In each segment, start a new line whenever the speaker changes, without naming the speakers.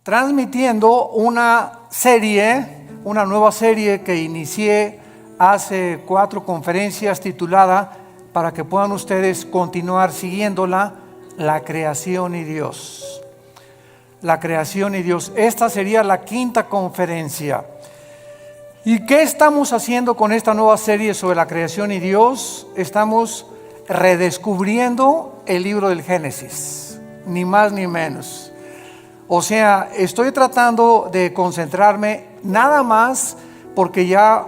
transmitiendo una nueva serie que inicié hace 4 conferencias titulada, para que puedan ustedes continuar siguiéndola, La creación y Dios. La creación y Dios. Esta sería la 5ª conferencia. ¿Y qué estamos haciendo con esta nueva serie sobre la creación y Dios? Estamos redescubriendo el libro del Génesis, ni más ni menos. O sea, estoy tratando de concentrarme nada más porque ya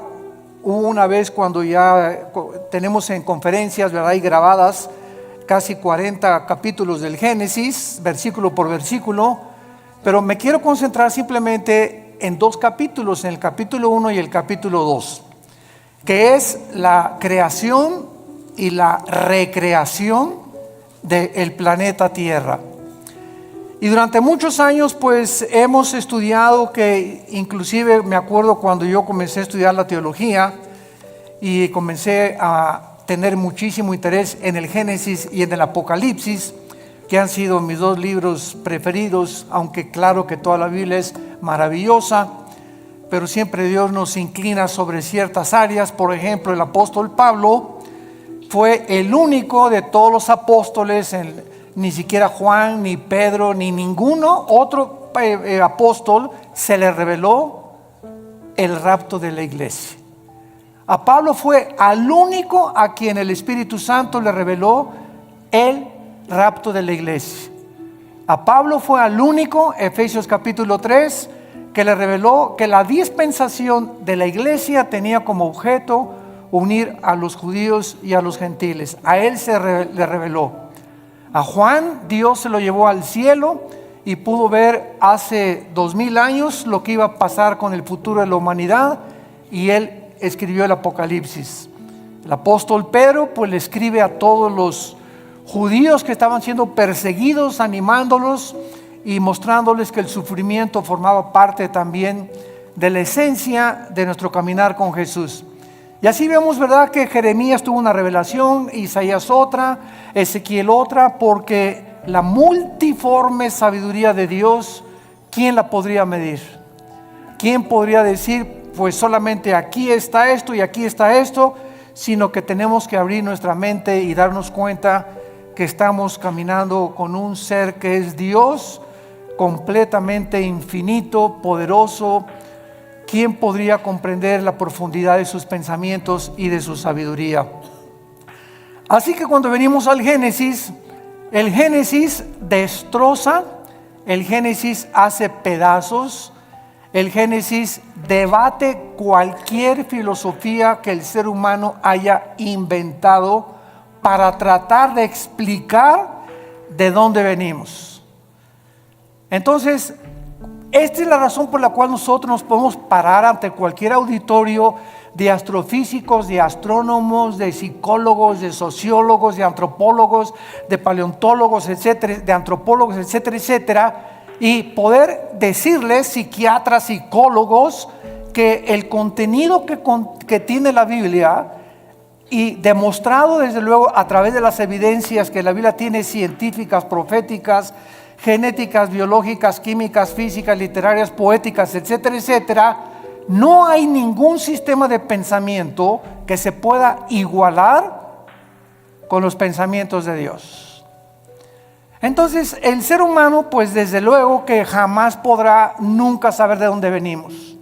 hubo una vez cuando ya tenemos en conferencias, ¿verdad?, y grabadas casi 40 capítulos del Génesis, versículo por versículo, pero me quiero concentrar simplemente en 2 capítulos, en el capítulo 1 y el capítulo 2, que es la creación y la recreación del planeta Tierra. Y durante muchos años pues hemos estudiado, que inclusive me acuerdo cuando yo comencé a estudiar la teología y comencé a tener muchísimo interés en el Génesis y en el Apocalipsis, que han sido mis 2 libros preferidos, aunque claro que toda la Biblia es maravillosa, pero siempre Dios nos inclina sobre ciertas áreas. Por ejemplo, el apóstol Pablo fue el único de todos los apóstoles, ni siquiera Juan, ni Pedro, ni ninguno otro apóstol se le reveló el rapto de la iglesia. A Pablo fue al único a quien el Espíritu Santo le reveló el rapto de la iglesia. A Pablo fue al único, Efesios capítulo 3, que le reveló que la dispensación de la iglesia tenía como objeto unir a los judíos y a los gentiles. A él le reveló. A Juan Dios se lo llevó al cielo y pudo ver hace 2000 años lo que iba a pasar con el futuro de la humanidad, y él escribió el Apocalipsis. El apóstol Pedro pues le escribe a todos los judíos que estaban siendo perseguidos, animándolos y mostrándoles que el sufrimiento formaba parte también de la esencia de nuestro caminar con Jesús. Y así vemos, ¿verdad?, que Jeremías tuvo una revelación, Isaías otra, Ezequiel otra, porque la multiforme sabiduría de Dios, ¿quién la podría medir? ¿Quién podría decir, pues solamente aquí está esto y aquí está esto? Sino que tenemos que abrir nuestra mente y darnos cuenta que estamos caminando con un ser que es Dios, completamente infinito, poderoso. ¿Quién podría comprender la profundidad de sus pensamientos y de su sabiduría? Así que cuando venimos al Génesis, el Génesis destroza, el Génesis hace pedazos, el Génesis debate cualquier filosofía que el ser humano haya inventado para tratar de explicar de dónde venimos. Entonces, esta es la razón por la cual nosotros nos podemos parar ante cualquier auditorio de astrofísicos, de astrónomos, de psicólogos, de sociólogos, de antropólogos, de paleontólogos, etcétera, de antropólogos, etcétera, etcétera, y poder decirles, psiquiatras, psicólogos, que el contenido que tiene la Biblia, y demostrado desde luego a través de las evidencias que la Biblia tiene, científicas, proféticas, genéticas, biológicas, químicas, físicas, literarias, poéticas, etcétera, etcétera, no hay ningún sistema de pensamiento que se pueda igualar con los pensamientos de Dios. Entonces, el ser humano, pues desde luego que jamás podrá nunca saber de dónde venimos.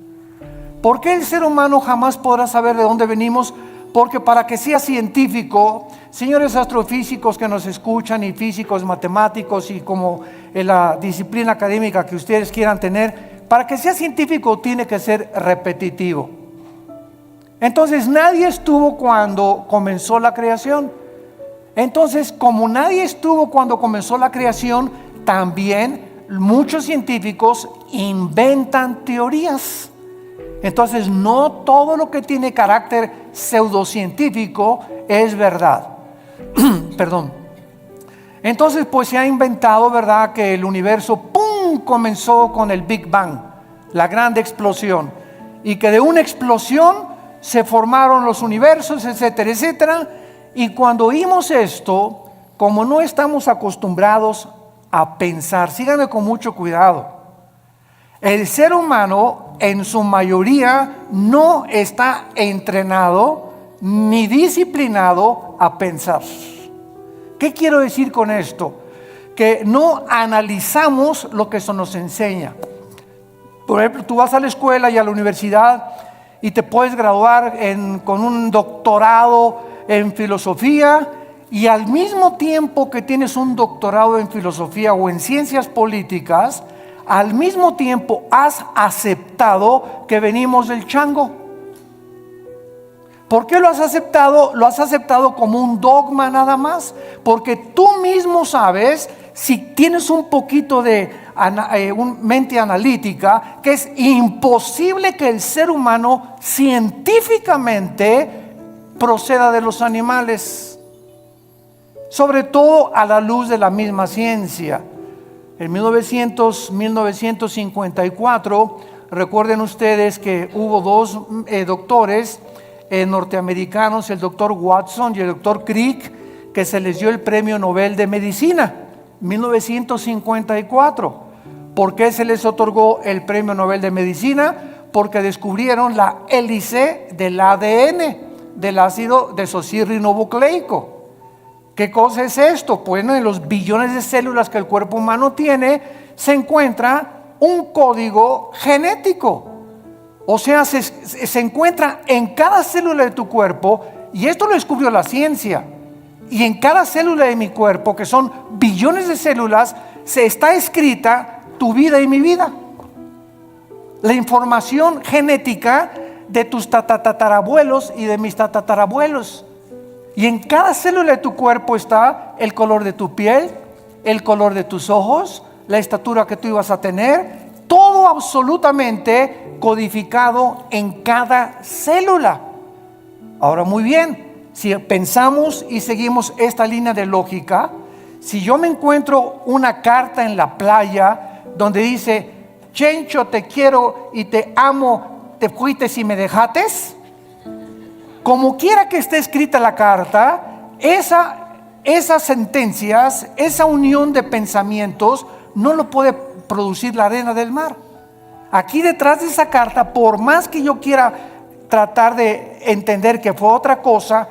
¿Por qué el ser humano jamás podrá saber de dónde venimos? Porque para que sea científico, señores astrofísicos que nos escuchan, y físicos, matemáticos, y como en la disciplina académica que ustedes quieran tener, para que sea científico tiene que ser repetitivo. Entonces nadie estuvo cuando comenzó la creación. Entonces, como nadie estuvo cuando comenzó la creación, también muchos científicos inventan teorías. Entonces, no todo lo que tiene carácter pseudocientífico es verdad. Perdón. Entonces, pues se ha inventado, ¿verdad?, que el universo, ¡pum!, comenzó con el Big Bang, la gran explosión, y que de una explosión se formaron los universos, etcétera, etcétera. Y cuando oímos esto, como no estamos acostumbrados a pensar, síganme con mucho cuidado, El ser humano en su mayoría no está entrenado ni disciplinado a pensar. ¿Qué quiero decir con esto? Que no analizamos lo que se nos enseña. Por ejemplo, tú vas a la escuela y a la universidad y te puedes graduar con un doctorado en filosofía, y al mismo tiempo que tienes un doctorado en filosofía o en ciencias políticas, al mismo tiempo has aceptado que venimos del chango. ¿Por qué lo has aceptado? Lo has aceptado como un dogma nada más, porque tú mismo sabes, si tienes un poquito de mente analítica, que es imposible que el ser humano científicamente proceda de los animales, sobre todo a la luz de la misma ciencia. En 1954, recuerden ustedes que hubo dos doctores norteamericanos, el doctor Watson y el doctor Crick, que se les dio el premio Nobel de Medicina, 1954. ¿Por qué se les otorgó el premio Nobel de Medicina? Porque descubrieron la hélice del ADN, del ácido desoxirribonucleico. ¿Qué cosa es esto? Pues en los billones de células que el cuerpo humano tiene se encuentra un código genético. O sea, se encuentra en cada célula de tu cuerpo, y esto lo descubrió la ciencia. Y en cada célula de mi cuerpo, que son billones de células, se está escrita tu vida y mi vida. La información genética de tus tatarabuelos y de mis tatarabuelos. Y en cada célula de tu cuerpo está el color de tu piel, el color de tus ojos, la estatura que tú ibas a tener, todo absolutamente codificado en cada célula. Ahora, muy bien, si pensamos y seguimos esta línea de lógica, si yo me encuentro una carta en la playa donde dice: Chencho, te quiero y te amo, te fuiste y me dejates, como quiera que esté escrita la carta, esas sentencias, esa unión de pensamientos no lo puede producir la arena del mar. Aquí detrás de esa carta, por más que yo quiera tratar de entender que fue otra cosa,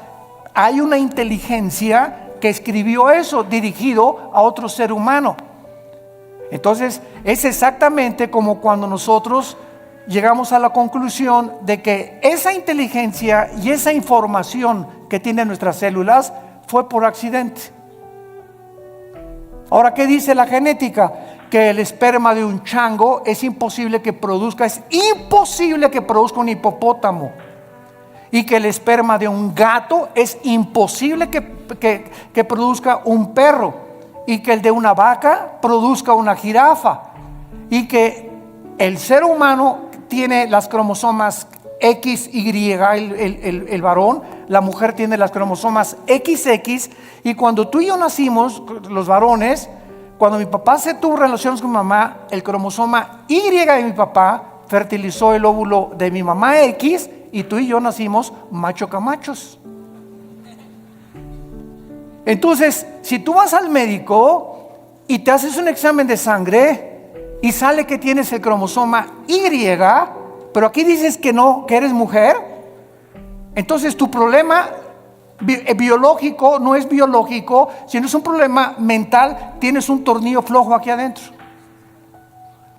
hay una inteligencia que escribió eso dirigido a otro ser humano. Entonces es exactamente como cuando nosotros llegamos a la conclusión de que esa inteligencia y esa información que tienen nuestras células fue por accidente. Ahora, ¿qué dice la genética? Que el esperma de un chango es imposible que produzca un hipopótamo, y que el esperma de un gato es imposible que produzca un perro, y que el de una vaca produzca una jirafa, y que el ser humano tiene las cromosomas XY, el varón, la mujer tiene las cromosomas XX, y cuando tú y yo nacimos, los varones, cuando mi papá se tuvo relaciones con mi mamá, el cromosoma Y de mi papá fertilizó el óvulo de mi mamá X, y tú y yo nacimos macho camachos. Entonces, si tú vas al médico y te haces un examen de sangre y sale que tienes el cromosoma Y, pero aquí dices que no, que eres mujer, entonces tu problema biológico no es biológico, sino es un problema mental. Tienes un tornillo flojo aquí adentro,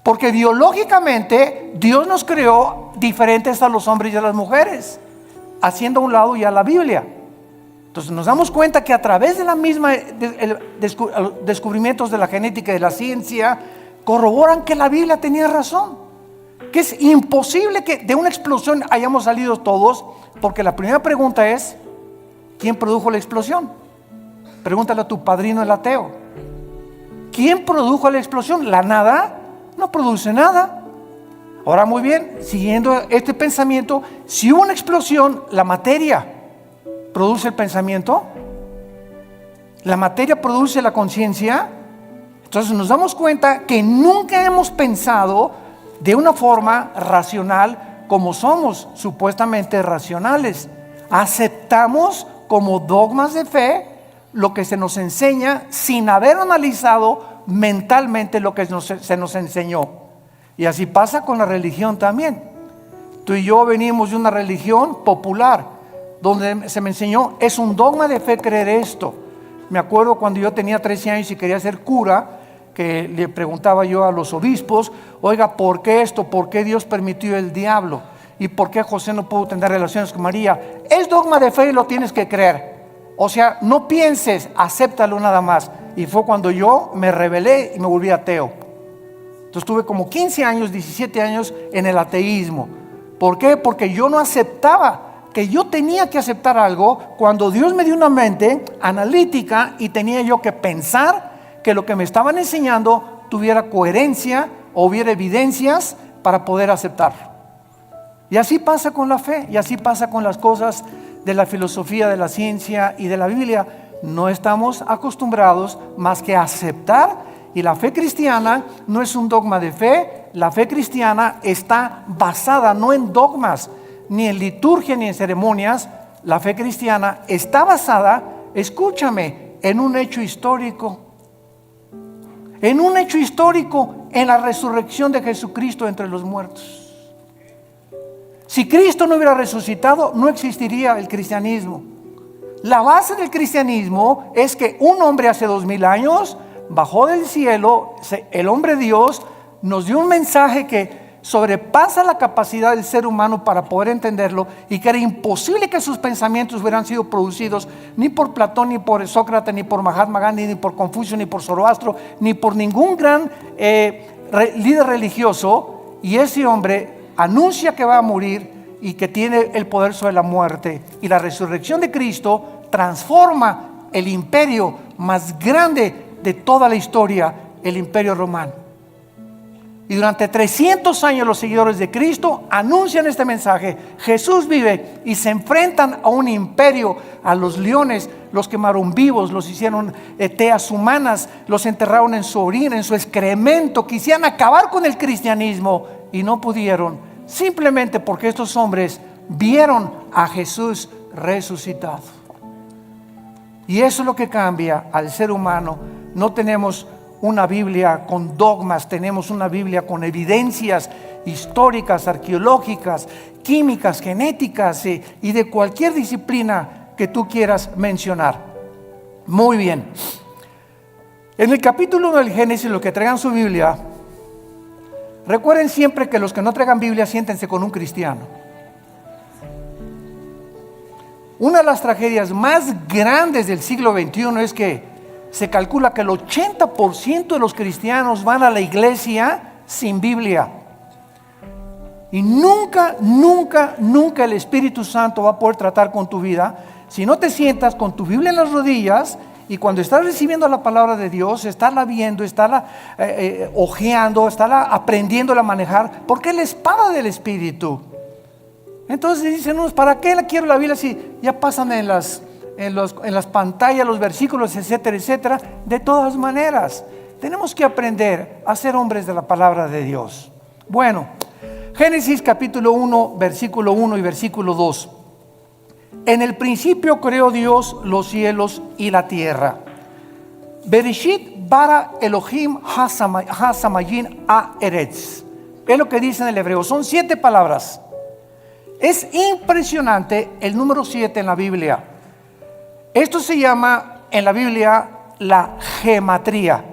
porque biológicamente Dios nos creó diferentes a los hombres y a las mujeres, haciendo a un lado ya la Biblia. Entonces nos damos cuenta que a través de la misma descubrimientos de la genética y de la ciencia corroboran que la Biblia tenía razón, que es imposible que de una explosión hayamos salido todos, porque la primera pregunta es: ¿quién produjo la explosión? Pregúntale a tu padrino el ateo. ¿Quién produjo la explosión? La nada no produce nada. Ahora, muy bien, siguiendo este pensamiento, si hubo una explosión, la materia produce el pensamiento, la materia produce la conciencia. Entonces nos damos cuenta que nunca hemos pensado de una forma racional como somos supuestamente racionales. Aceptamos como dogmas de fe lo que se nos enseña sin haber analizado mentalmente lo que se nos enseñó. Y así pasa con la religión también. Tú y yo venimos de una religión popular, donde se me enseñó, es un dogma de fe creer esto. Me acuerdo cuando yo tenía 13 años y quería ser cura, que le preguntaba yo a los obispos, oiga, ¿por qué esto? ¿Por qué Dios permitió el diablo? ¿Y por qué José no pudo tener relaciones con María? Es dogma de fe y lo tienes que creer. O sea, no pienses, acéptalo nada más. Y fue cuando yo me rebelé y me volví ateo. Entonces tuve como 15 años, 17 años en el ateísmo. ¿Por qué? Porque yo no aceptaba que yo tenía que aceptar algo cuando Dios me dio una mente analítica y tenía yo que pensar que lo que me estaban enseñando tuviera coherencia o hubiera evidencias para poder aceptarlo. Y así pasa con la fe, y así pasa con las cosas de la filosofía, de la ciencia y de la Biblia. No estamos acostumbrados más que a aceptar, y la fe cristiana no es un dogma de fe. La fe cristiana está basada no en dogmas, ni en liturgia, ni en ceremonias. La fe cristiana está basada, escúchame, en un hecho histórico. En un hecho histórico, en la resurrección de Jesucristo entre los muertos. Si Cristo no hubiera resucitado, no existiría el cristianismo. La base del cristianismo es que un hombre hace 2000 años bajó del cielo, el hombre Dios nos dio un mensaje que sobrepasa la capacidad del ser humano para poder entenderlo, y que era imposible que sus pensamientos hubieran sido producidos ni por Platón, ni por Sócrates, ni por Mahatma Gandhi, ni por Confucio, ni por Zoroastro, ni por ningún gran líder religioso. Y ese hombre anuncia que va a morir y que tiene el poder sobre la muerte, y la resurrección de Cristo transforma el imperio más grande de toda la historia, el imperio romano. Y durante 300 años los seguidores de Cristo anuncian este mensaje: Jesús vive, y se enfrentan a un imperio, a los leones. Los quemaron vivos, los hicieron teas humanas, los enterraron en su orina, en su excremento. Quisieran acabar con el cristianismo y no pudieron, simplemente porque estos hombres vieron a Jesús resucitado. Y eso es lo que cambia al ser humano. No tenemos una Biblia con dogmas, tenemos una Biblia con evidencias históricas, arqueológicas, químicas, genéticas y de cualquier disciplina que tú quieras mencionar. Muy bien. En el capítulo 1 del Génesis, los que traigan su Biblia, recuerden siempre que los que no traigan Biblia, siéntense con un cristiano. Una de las tragedias más grandes del siglo XXI es que se calcula que el 80% de los cristianos van a la iglesia sin Biblia. Y nunca el Espíritu Santo va a poder tratar con tu vida si no te sientas con tu Biblia en las rodillas, y cuando estás recibiendo la palabra de Dios, estarla viendo, estarla hojeando, estarla aprendiendo a manejar, porque es la espada del Espíritu. Entonces dicen unos, ¿para qué quiero la Biblia si ya pasan en las pantallas los versículos, etcétera, etcétera? De todas maneras, tenemos que aprender a ser hombres de la palabra de Dios. Bueno, Génesis capítulo 1, versículo 1 y versículo 2. En el principio creó Dios los cielos y la tierra. Bereshit bara Elohim hasamayin haaretz. Es lo que dice en el hebreo. Son 7 palabras. Es impresionante el número 7 en la Biblia. Esto se llama en la Biblia la gematría,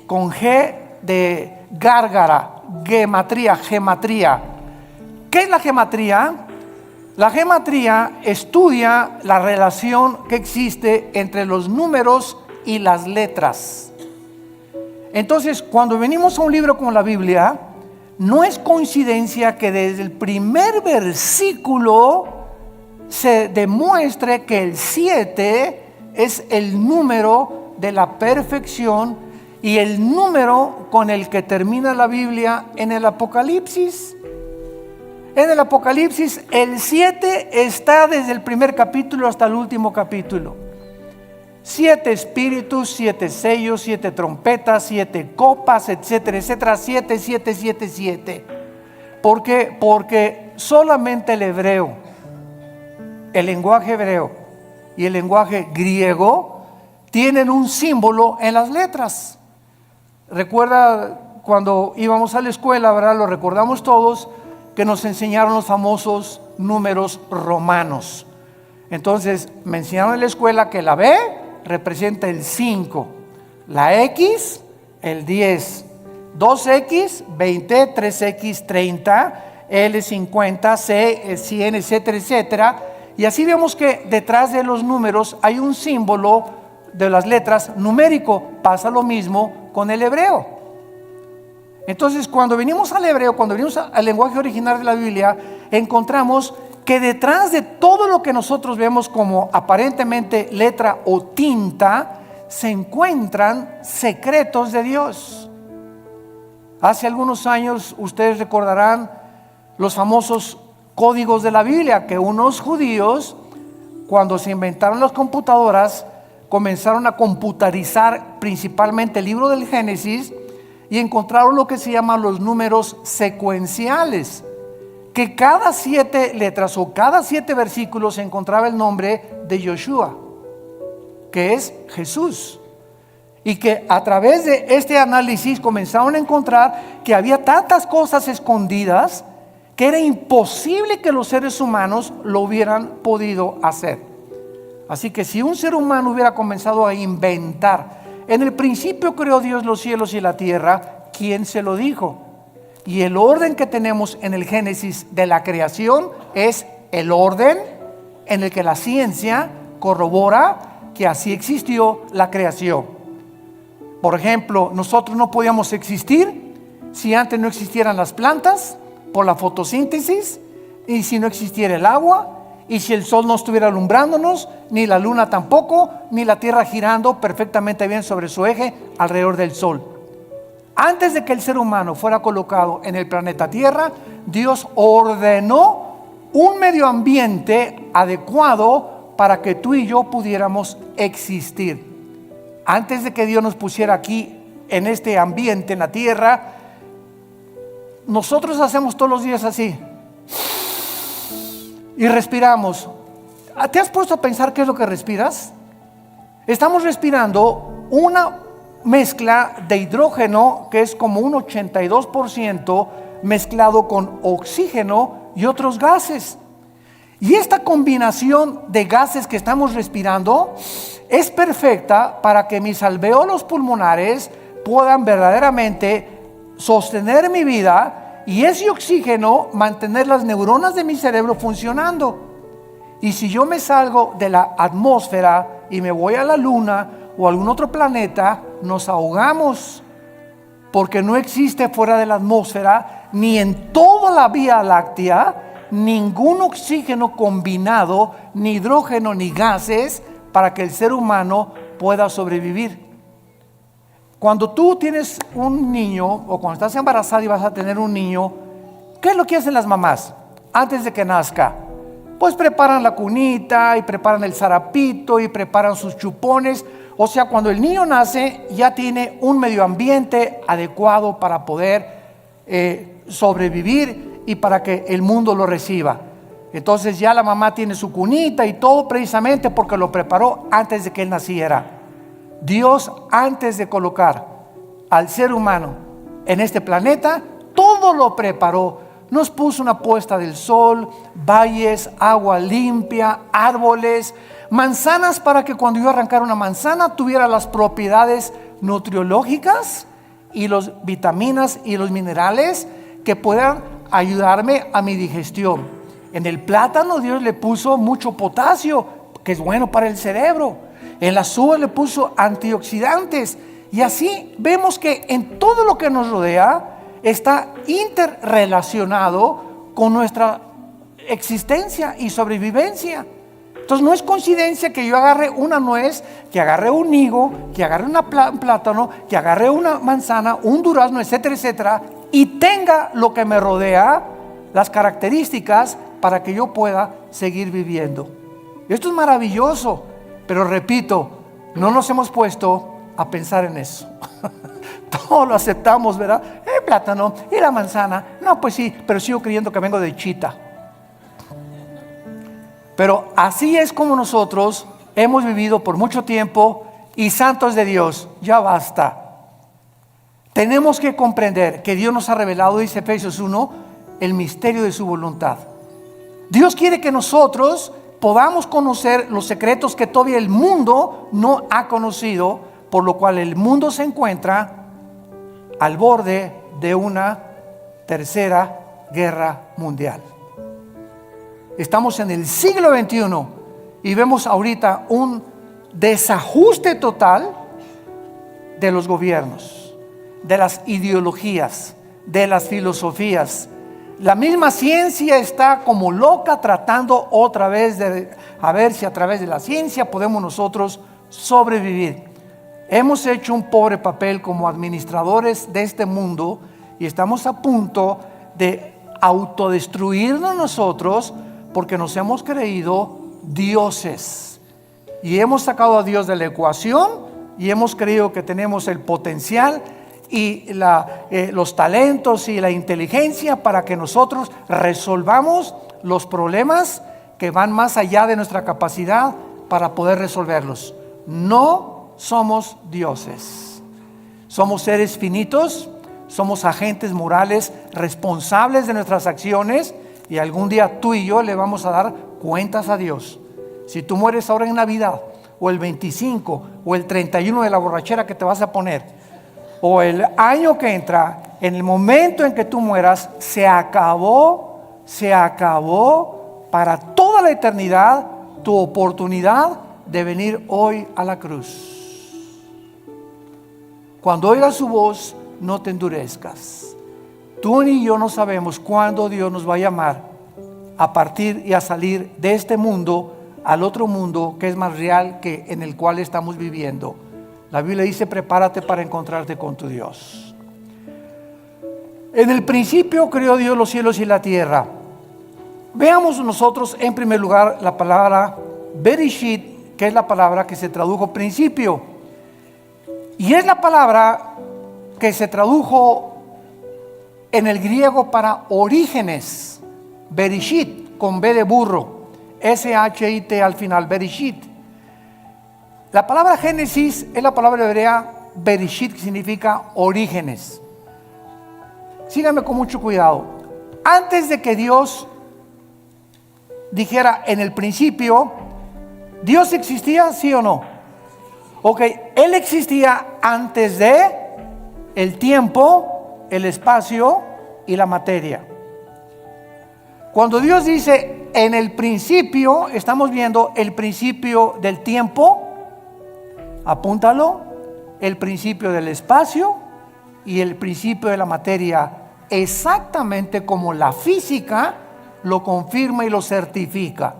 con G de gárgara, gematría. ¿Qué es la gematría? La gematría estudia la relación que existe entre los números y las letras. Entonces, cuando venimos a un libro como la Biblia, no es coincidencia que desde el primer versículo se demuestre que el 7 es el número de la perfección y el número con el que termina la Biblia en el Apocalipsis. En el Apocalipsis el 7 está desde el primer capítulo hasta el último capítulo. 7 espíritus, 7 sellos, 7 trompetas, 7 copas, etcétera, etcétera. 7, 7, 7, 7. ¿Por qué? Porque solamente el hebreo, el lenguaje hebreo y el lenguaje griego tienen un símbolo en las letras. Recuerda cuando íbamos a la escuela, ¿verdad? Lo recordamos todos, que nos enseñaron los famosos números romanos. Entonces me enseñaron en la escuela que la B representa el 5, la X el 10, 2X 20, 3X 30, L 50, C 100, etcétera, etcétera. Y así vemos que detrás de los números hay un símbolo de las letras numérico. Pasa lo mismo con el hebreo. Entonces, cuando venimos al hebreo, cuando venimos al lenguaje original de la Biblia, encontramos que detrás de todo lo que nosotros vemos como aparentemente letra o tinta, se encuentran secretos de Dios. Hace algunos años, ustedes recordarán los famosos códigos de la Biblia, que unos judíos, cuando se inventaron las computadoras, comenzaron a computarizar principalmente el libro del Génesis y encontraron lo que se llaman los números secuenciales, que cada 7 letras o cada 7 versículos se encontraba el nombre de Yoshua, que es Jesús. Y que a través de este análisis comenzaron a encontrar que había tantas cosas escondidas que era imposible que los seres humanos lo hubieran podido hacer. Así que si un ser humano hubiera comenzado a inventar, en el principio creó Dios los cielos y la tierra, ¿quién se lo dijo? Y el orden que tenemos en el Génesis de la creación es el orden en el que la ciencia corrobora que así existió la creación. Por ejemplo, nosotros no podíamos existir si antes no existieran las plantas por la fotosíntesis, y si no existiera el agua, y si el sol no estuviera alumbrándonos, ni la luna tampoco, ni la tierra girando perfectamente bien sobre su eje alrededor del sol. Antes de que el ser humano fuera colocado en el planeta Tierra, Dios ordenó un medio ambiente adecuado para que tú y yo pudiéramos existir. Antes de que Dios nos pusiera aquí en este ambiente, en la tierra, nosotros hacemos todos los días así y respiramos. ¿Te has puesto a pensar qué es lo que respiras? Estamos respirando una mezcla de hidrógeno que es como un 82% mezclado con oxígeno y otros gases. Y esta combinación de gases que estamos respirando es perfecta para que mis alvéolos pulmonares puedan verdaderamente sostener mi vida y ese oxígeno mantener las neuronas de mi cerebro funcionando. Y si yo me salgo de la atmósfera y me voy a la luna o a algún otro planeta, nos ahogamos, porque no existe fuera de la atmósfera ni en toda la Vía Láctea ningún oxígeno combinado, ni hidrógeno ni gases para que el ser humano pueda sobrevivir. Cuando tú tienes un niño o cuando estás embarazada y vas a tener un niño, ¿qué es lo que hacen las mamás antes de que nazca? Pues preparan la cunita y preparan el zarapito y preparan sus chupones. O sea, cuando el niño nace ya tiene un medio ambiente adecuado para poder sobrevivir y para que el mundo lo reciba. Entonces ya la mamá tiene su cunita y todo precisamente porque lo preparó antes de que él naciera. Dios, antes de colocar al ser humano en este planeta, todo lo preparó. Nos puso una puesta del sol, valles, agua limpia, árboles, manzanas para que cuando yo arrancara una manzana tuviera las propiedades nutriológicas y las vitaminas y los minerales que puedan ayudarme a mi digestión. En el plátano Dios le puso mucho potasio, que es bueno para el cerebro. En las uvas le puso antioxidantes. Y así vemos que en todo lo que nos rodea está interrelacionado con nuestra existencia y sobrevivencia. Entonces no es coincidencia que yo agarre una nuez, que agarre un higo, que agarre un plátano, que agarre una manzana, un durazno, etcétera, etcétera, y tenga lo que me rodea, las características para que yo pueda seguir viviendo. Esto es maravilloso, pero repito, no nos hemos puesto a pensar en eso. Todo lo aceptamos, ¿verdad? El plátano y la manzana, no, pues sí, pero sigo creyendo que vengo de Chita. Pero así es como nosotros hemos vivido por mucho tiempo. Y santos de Dios, ya basta. Tenemos que comprender que Dios nos ha revelado, dice Efesios 1, el misterio de su voluntad. Dios quiere que nosotros podamos conocer los secretos que todavía el mundo no ha conocido, por lo cual el mundo se encuentra al borde de una tercera guerra mundial. Estamos en el siglo XXI y vemos ahorita un desajuste total de los gobiernos, de las ideologías, de las filosofías. La misma ciencia está como loca tratando otra vez de a ver si a través de la ciencia podemos nosotros sobrevivir. Hemos hecho un pobre papel como administradores de este mundo y estamos a punto de autodestruirnos nosotros porque nos hemos creído dioses y hemos sacado a Dios de la ecuación y hemos creído que tenemos el potencial y los talentos y la inteligencia para que nosotros resolvamos los problemas que van más allá de nuestra capacidad para poder resolverlos. No somos dioses, somos seres finitos, somos agentes morales responsables de nuestras acciones y algún día tú y yo le vamos a dar cuentas a Dios. Si tú mueres ahora en Navidad o el 25 o el 31 de la borrachera que te vas a poner, o el año que entra, en el momento en que tú mueras, se acabó para toda la eternidad tu oportunidad de venir hoy a la cruz. Cuando oigas su voz, no te endurezcas. Tú ni yo no sabemos cuándo Dios nos va a llamar a partir y a salir de este mundo al otro mundo que es más real que en el cual estamos viviendo. La Biblia dice: prepárate para encontrarte con tu Dios. En el principio creó Dios los cielos y la tierra. Veamos nosotros en primer lugar la palabra Bereshit, que es la palabra que se tradujo principio. Y es la palabra que se tradujo en el griego para orígenes. Bereshit, con B de burro. S-H-I-T al final, Bereshit. La palabra Génesis es la palabra hebrea Bereshit, que significa orígenes. Síganme con mucho cuidado. Antes de que Dios dijera en el principio, ¿Dios existía, sí o no? Ok, Él existía antes de el tiempo, el espacio y la materia. Cuando Dios dice en el principio, estamos viendo el principio del tiempo. Apúntalo, el principio del espacio y el principio de la materia, exactamente como la física lo confirma y lo certifica.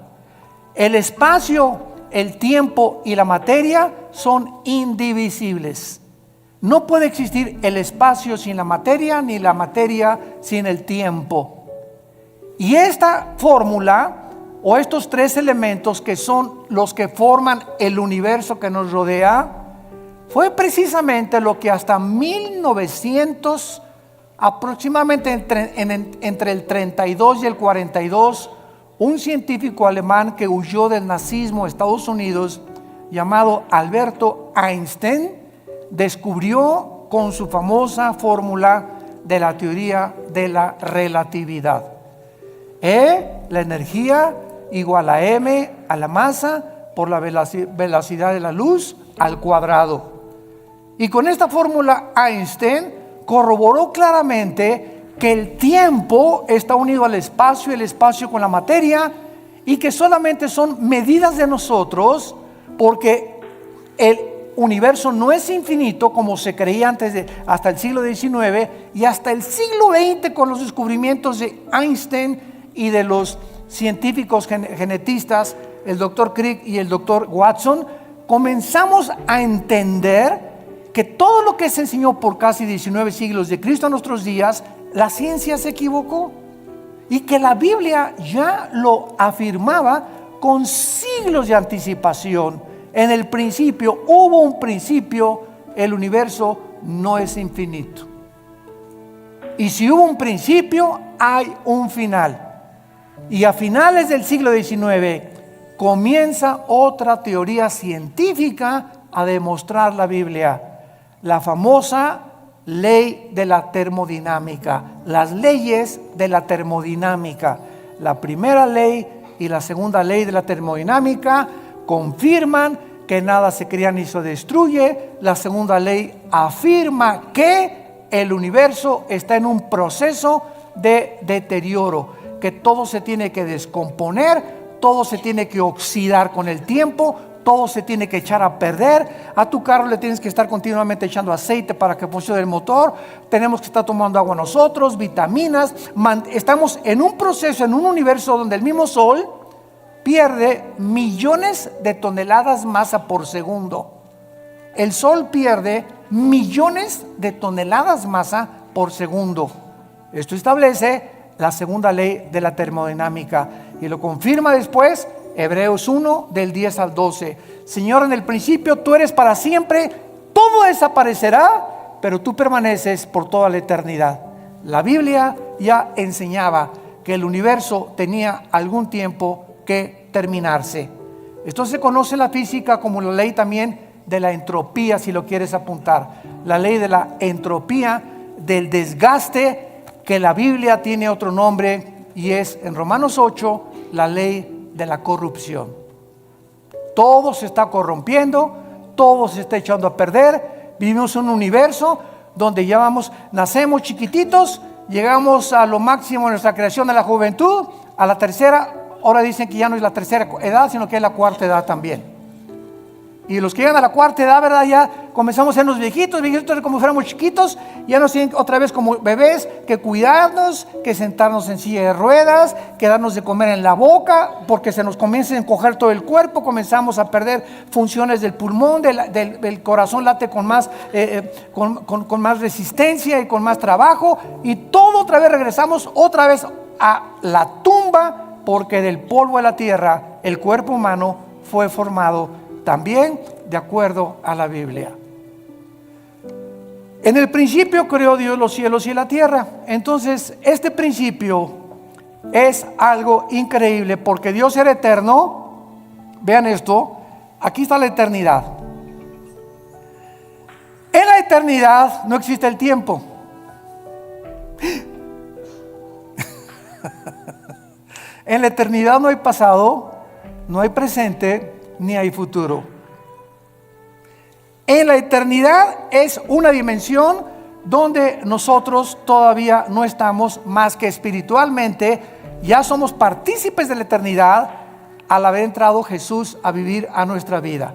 El espacio, el tiempo y la materia son indivisibles. No puede existir el espacio sin la materia, ni la materia sin el tiempo. Y esta fórmula o estos tres elementos que son los que forman el universo que nos rodea, fue precisamente lo que hasta 1900, aproximadamente entre el 32 y el 42, un científico alemán que huyó del nazismo a Estados Unidos, llamado Alberto Einstein, descubrió con su famosa fórmula de la teoría de la relatividad. La energía igual a m a la masa por la velocidad de la luz al cuadrado. Y con esta fórmula Einstein corroboró claramente que el tiempo está unido al espacio, el espacio con la materia, y que solamente son medidas de nosotros, porque el universo no es infinito como se creía hasta el siglo XIX y hasta el siglo XX, con los descubrimientos de Einstein y de los científicos genetistas, el doctor Crick y el doctor Watson, comenzamos a entender que todo lo que se enseñó por casi 19 siglos de Cristo a nuestros días, la ciencia se equivocó, y que la Biblia ya lo afirmaba con siglos de anticipación. En el principio hubo un principio, el universo no es infinito, y si hubo un principio hay un final. Y a finales del siglo XIX comienza otra teoría científica a demostrar la Biblia, la famosa ley de la termodinámica, las leyes de la termodinámica. La primera ley y la segunda ley de la termodinámica confirman que nada se crea ni se destruye. La segunda ley afirma que el universo está en un proceso de deterioro, que todo se tiene que descomponer, todo se tiene que oxidar con el tiempo, todo se tiene que echar a perder. A tu carro le tienes que estar continuamente echando aceite para que funcione el motor. Tenemos que estar tomando agua nosotros, vitaminas. Estamos en un proceso, en un universo donde el mismo Sol pierde millones de toneladas masa por segundo. El Sol pierde millones de toneladas masa por segundo. Esto establece la segunda ley de la termodinámica y lo confirma después Hebreos 1 del 10 al 12. Señor, en el principio tú eres para siempre, todo desaparecerá, pero tú permaneces por toda la eternidad. La Biblia ya enseñaba que el universo tenía algún tiempo que terminarse. Esto se conoce en la física como la ley también de la entropía, si lo quieres apuntar. La ley de la entropía, del desgaste, que la Biblia tiene otro nombre y es en Romanos 8 la ley de la corrupción. Todo se está corrompiendo, todo se está echando a perder. Vivimos en un universo donde nacemos chiquititos, llegamos a lo máximo de nuestra creación de la juventud, a la tercera, ahora dicen que ya no es la tercera edad, sino que es la cuarta edad también. Y los que llegan a la cuarta edad, ¿verdad? Ya comenzamos a ser los viejitos como fuéramos chiquitos, ya nos tienen otra vez como bebés que cuidarnos, que sentarnos en silla de ruedas, que darnos de comer en la boca, porque se nos comienza a encoger todo el cuerpo, comenzamos a perder funciones del pulmón, del corazón late con más resistencia y con más trabajo, y todo otra vez regresamos otra vez a la tumba, porque del polvo de la tierra el cuerpo humano fue formado también de acuerdo a la Biblia. En el principio creó Dios los cielos y la tierra. Entonces este principio es algo increíble, porque Dios era eterno. Vean esto, aquí está la eternidad. En la eternidad no existe el tiempo. En la eternidad no hay pasado, no hay presente, ni hay futuro. En la eternidad es una dimensión donde nosotros todavía no estamos más que espiritualmente, ya somos partícipes de la eternidad al haber entrado Jesús a vivir a nuestra vida.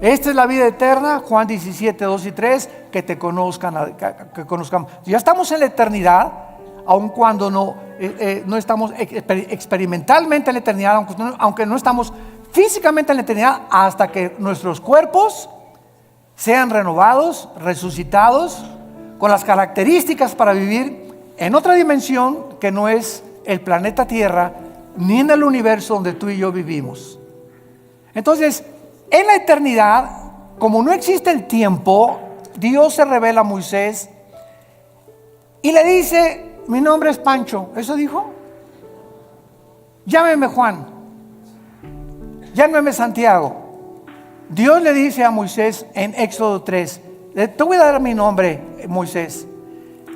Esta es la vida eterna, Juan 17, 2 y 3, que te conozcan, que conozcamos. Ya estamos en la eternidad, aun cuando no estamos experimentalmente en la eternidad, aunque no estamos físicamente en la eternidad, hasta que nuestros cuerpos sean renovados, resucitados, con las características para vivir en otra dimensión que no es el planeta Tierra, ni en el universo donde tú y yo vivimos. Entonces, en la eternidad, como no existe el tiempo, Dios se revela a Moisés y le dice: mi nombre es Pancho. ¿Eso dijo? Llámeme Juan. Llámeme Santiago. Dios le dice a Moisés en Éxodo 3: te voy a dar mi nombre, Moisés.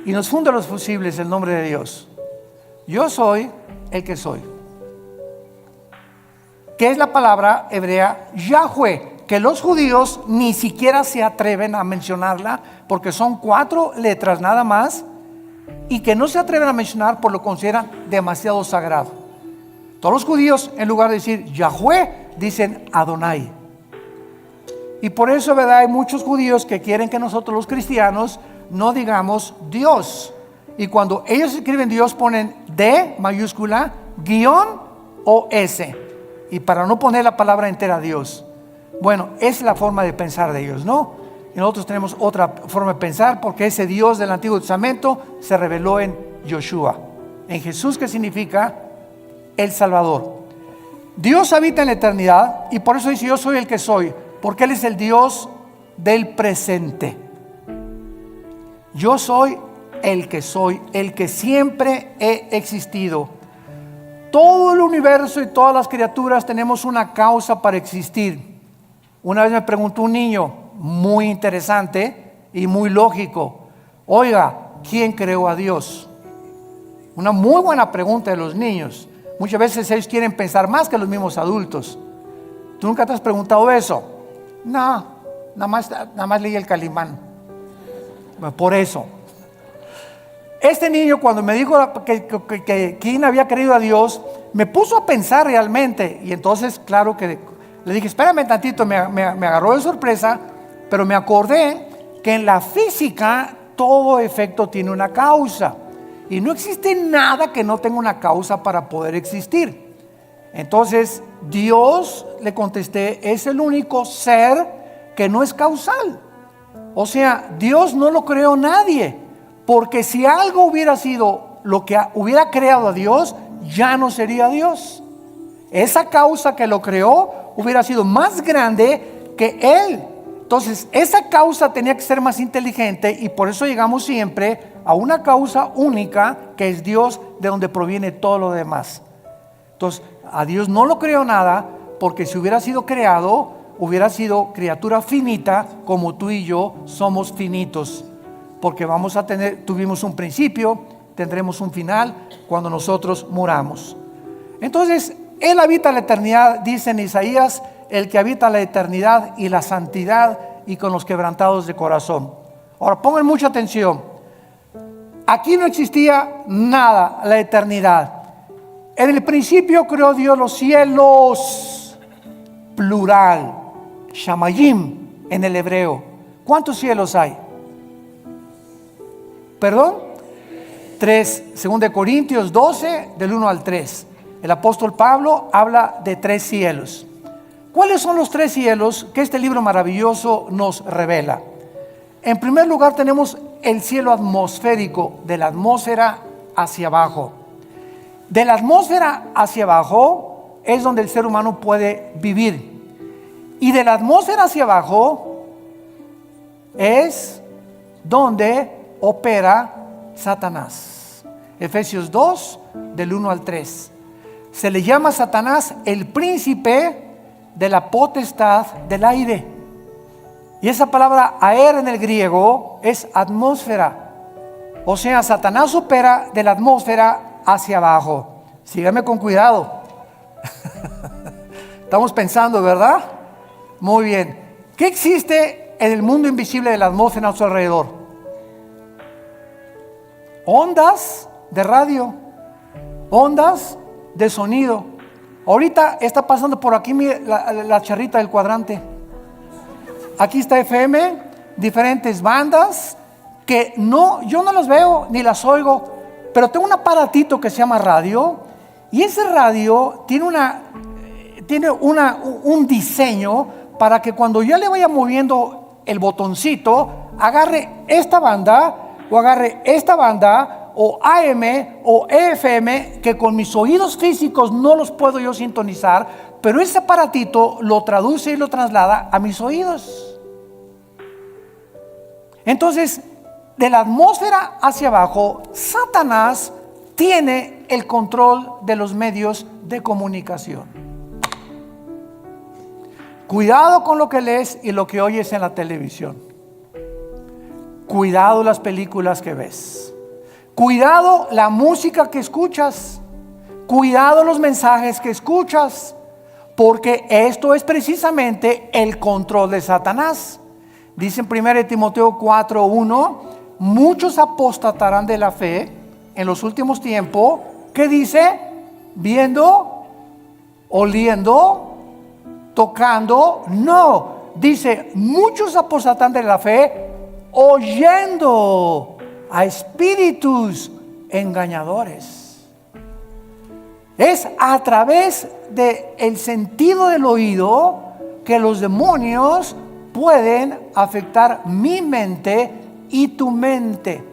Y nos funda los fusibles el nombre de Dios. Yo soy el que soy. Que es la palabra hebrea Yahweh, que los judíos ni siquiera se atreven a mencionarla, porque son 4 letras nada más, y que no se atreven a mencionar por lo que consideran demasiado sagrado. Todos los judíos, en lugar de decir Yahweh, dicen Adonai. Y por eso, ¿verdad?, hay muchos judíos que quieren que nosotros los cristianos no digamos Dios. Y cuando ellos escriben Dios ponen D mayúscula, guión o S. Y para no poner la palabra entera Dios. Bueno, es la forma de pensar de ellos, ¿no? Y nosotros tenemos otra forma de pensar, porque ese Dios del Antiguo Testamento se reveló en Yoshua, en Jesús, que significa el Salvador. Dios habita en la eternidad y por eso dice: yo soy el que soy, porque Él es el Dios del presente. Yo soy el que soy, el que siempre he existido. Todo el universo y todas las criaturas tenemos una causa para existir. Una vez me preguntó un niño, muy interesante y muy lógico: Oiga, ¿quién creó a Dios? Una muy buena pregunta de los niños. Muchas veces ellos quieren pensar más que los mismos adultos. ¿Tú nunca te has preguntado eso? No, nada más leí el Calimán. Por eso. Este niño, cuando me dijo que quién había creído a Dios, me puso a pensar realmente. Y entonces, claro que le dije, espérame tantito, me agarró de sorpresa, pero me acordé que en la física todo efecto tiene una causa. Y no existe nada que no tenga una causa para poder existir. Entonces, Dios, le contesté, es el único ser que no es causal. O sea, Dios no lo creó nadie. Porque si algo hubiera sido lo que hubiera creado a Dios, ya no sería Dios. Esa causa que lo creó hubiera sido más grande que Él. Entonces, esa causa tenía que ser más inteligente y por eso llegamos siempre a una causa única que es Dios, de donde proviene todo lo demás. Entonces, a Dios no lo creó nada, porque si hubiera sido creado, hubiera sido criatura finita, como tú y yo somos finitos. Porque tuvimos un principio, tendremos un final cuando nosotros muramos. Entonces, Él habita la eternidad, dice en Isaías, el que habita la eternidad y la santidad y con los quebrantados de corazón. Ahora pongan mucha atención. Aquí no existía nada, la eternidad. En el principio creó Dios los cielos, plural, shamayim en el hebreo. ¿Cuántos cielos hay? ¿Perdón? 3, 2 Corintios 12, del 1 al 3. El apóstol Pablo habla de 3 cielos. ¿Cuáles son los 3 cielos que este libro maravilloso nos revela? En primer lugar tenemos el cielo atmosférico, de la atmósfera hacia abajo. De la atmósfera hacia abajo es donde el ser humano puede vivir. Y de la atmósfera hacia abajo es donde opera Satanás. Efesios 2, del 1 al 3. Se le llama a Satanás el príncipe de la potestad del aire. Y esa palabra aer en el griego es atmósfera. O sea, Satanás opera de la atmósfera hacia abajo. Sígame con cuidado. Estamos pensando, ¿verdad? Muy bien. ¿Qué existe en el mundo invisible de la atmósfera a su alrededor? Ondas de radio, ondas de sonido. Ahorita está pasando por aquí la charrita del cuadrante. Aquí está FM, diferentes bandas que yo no las veo ni las oigo, pero tengo un aparatito que se llama radio, y ese radio tiene un diseño para que cuando yo le vaya moviendo el botoncito, agarre esta banda o agarre esta banda o AM o FM, que con mis oídos físicos no los puedo yo sintonizar, pero ese aparatito lo traduce y lo traslada a mis oídos. Entonces, de la atmósfera hacia abajo, Satanás tiene el control de los medios de comunicación. Cuidado con lo que lees y lo que oyes en la televisión. Cuidado las películas que ves. Cuidado la música que escuchas. Cuidado los mensajes que escuchas. Porque esto es precisamente el control de Satanás. Dice en 1 Timoteo 4:1, muchos apostatarán de la fe en los últimos tiempos. ¿Qué dice? Viendo, oliendo, tocando. No, dice, muchos apostatarán de la fe oyendo a espíritus engañadores. Es a través del sentido del oído que los demonios pueden afectar mi mente y tu mente.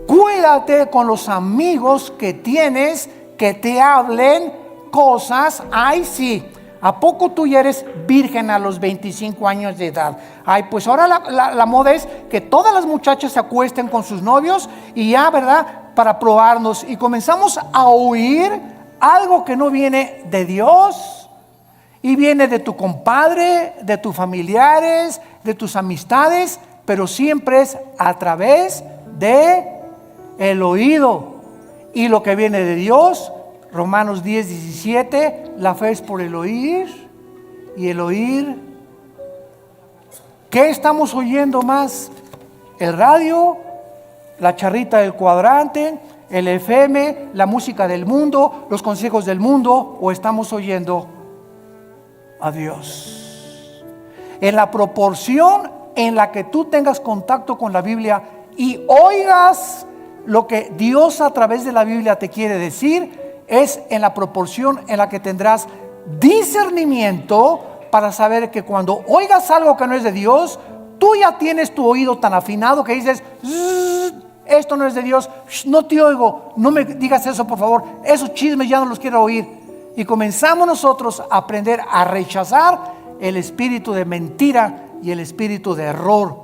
Cuídate con los amigos que tienes que te hablen cosas. Ay, sí, ¿a poco tú ya eres virgen a los 25 años de edad? Ay, pues ahora la moda es que todas las muchachas se acuesten con sus novios y ya, ¿verdad? Para probarnos. Y comenzamos a oír algo que no viene de Dios. Y viene de tu compadre, de tus familiares, de tus amistades, pero siempre es a través de el oído. Y lo que viene de Dios, Romanos 10:17, la fe es por el oír y el oír. ¿Qué estamos oyendo más? ¿El radio? ¿La charrita del cuadrante? ¿El FM? ¿La música del mundo? ¿Los consejos del mundo? ¿O estamos oyendo a Dios? En la proporción en la que tú tengas contacto con la Biblia y oigas lo que Dios a través de la Biblia te quiere decir, es en la proporción en la que tendrás discernimiento para saber que cuando oigas algo que no es de Dios, tú ya tienes tu oído tan afinado que dices: esto no es de Dios, no te oigo, no me digas eso por favor, esos chismes ya no los quiero oír. Y comenzamos nosotros a aprender a rechazar el espíritu de mentira y el espíritu de error